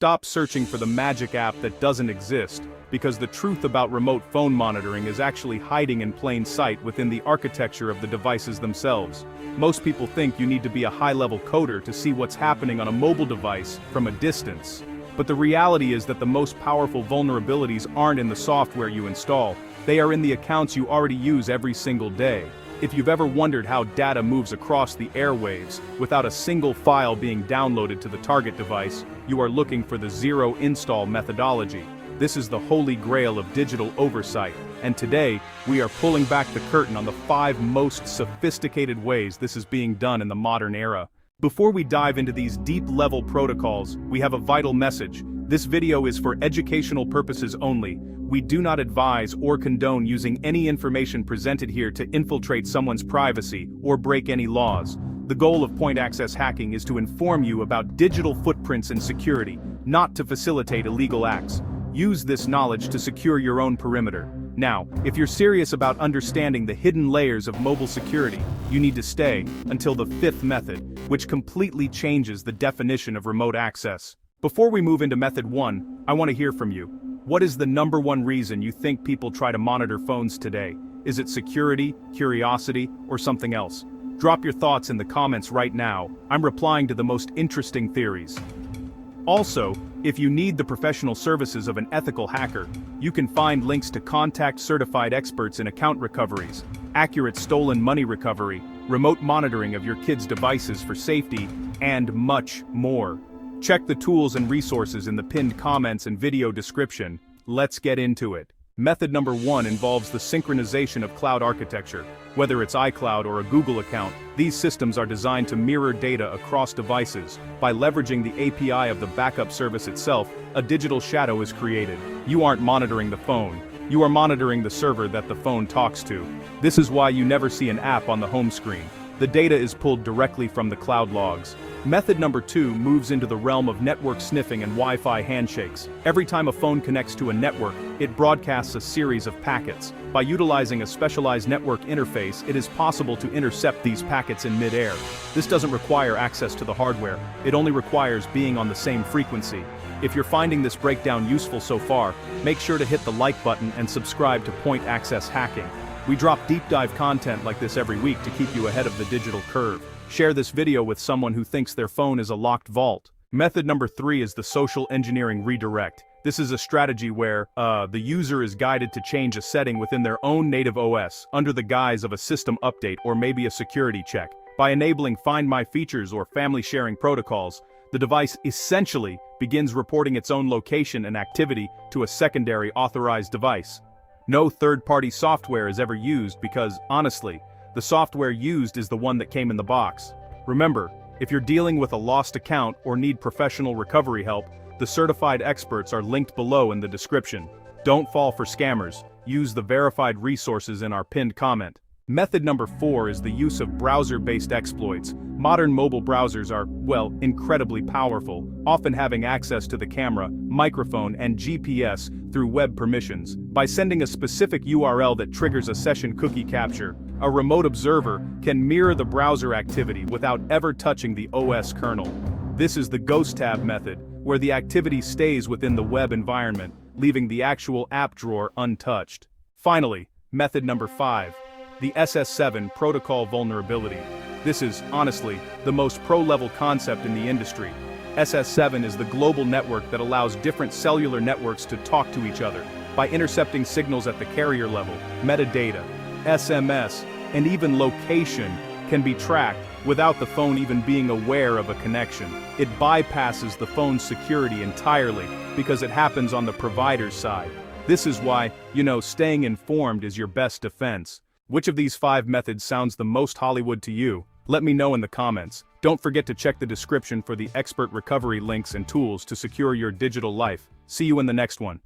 Stop searching for the magic app that doesn't exist, because the truth about remote phone monitoring is actually hiding in plain sight within the architecture of the devices themselves. Most people think you need to be a high-level coder to see what's happening on a mobile device from a distance. But the reality is that the most powerful vulnerabilities aren't in the software you install, they are in the accounts you already use every single day. If you've ever wondered how data moves across the airwaves without a single file being downloaded to the target device, you are looking for the zero install methodology. This is the holy grail of digital oversight, and today, we are pulling back the curtain on the 5 most sophisticated ways this is being done in the modern era. Before we dive into these deep-level protocols, we have a vital message. This video is for educational purposes only. We do not advise or condone using any information presented here to infiltrate someone's privacy or break any laws. The goal of point access hacking is to inform you about digital footprints and security, not to facilitate illegal acts. Use this knowledge to secure your own perimeter. Now, if you're serious about understanding the hidden layers of mobile security, you need to stay until the 5th method, which completely changes the definition of remote access. Before we move into method 1, I want to hear from you. What is the #1 reason you think people try to monitor phones today? Is it security, curiosity, or something else? Drop your thoughts in the comments right now. I'm replying to the most interesting theories. Also, if you need the professional services of an ethical hacker, you can find links to contact certified experts in account recoveries, accurate stolen money recovery, remote monitoring of your kids' devices for safety, and much more. Check the tools and resources in the pinned comments and video description. Let's get into it. Method number 1 involves the synchronization of cloud architecture. Whether it's iCloud or a Google account, these systems are designed to mirror data across devices. By leveraging the API of the backup service itself, a digital shadow is created. You aren't monitoring the phone. You are monitoring the server that the phone talks to. This is why you never see an app on the home screen. The data is pulled directly from the cloud logs. Method number 2 moves into the realm of network sniffing and Wi-Fi handshakes. Every time a phone connects to a network, it broadcasts a series of packets. By utilizing a specialized network interface, it is possible to intercept these packets in mid-air. This doesn't require access to the hardware, it only requires being on the same frequency. If you're finding this breakdown useful so far, make sure to hit the like button and subscribe to Point Access Hacking. We drop deep dive content like this every week to keep you ahead of the digital curve. Share this video with someone who thinks their phone is a locked vault. Method number 3 is the social engineering redirect. This is a strategy where, the user is guided to change a setting within their own native OS, under the guise of a system update or maybe a security check. By enabling Find My features or family sharing protocols, the device essentially begins reporting its own location and activity to a secondary authorized device. No third-party software is ever used because, honestly, the software used is the one that came in the box. Remember, if you're dealing with a lost account or need professional recovery help, the certified experts are linked below in the description. Don't fall for scammers. Use the verified resources in our pinned comment. Method number 4 is the use of browser-based exploits. Modern mobile browsers are, well, incredibly powerful, often having access to the camera, microphone, and GPS through web permissions. By sending a specific URL that triggers a session cookie capture, a remote observer can mirror the browser activity without ever touching the OS kernel. This is the Ghost tab method, where the activity stays within the web environment, leaving the actual app drawer untouched. Finally, method number 5. The SS7 protocol vulnerability. This is, honestly, the most pro-level concept in the industry. SS7 is the global network that allows different cellular networks to talk to each other. By intercepting signals at the carrier level, metadata, SMS, and even location can be tracked without the phone even being aware of a connection. It bypasses the phone's security entirely because it happens on the provider's side. This is why, staying informed is your best defense. Which of these 5 methods sounds the most Hollywood to you? Let me know in the comments. Don't forget to check the description for the expert recovery links and tools to secure your digital life. See you in the next one.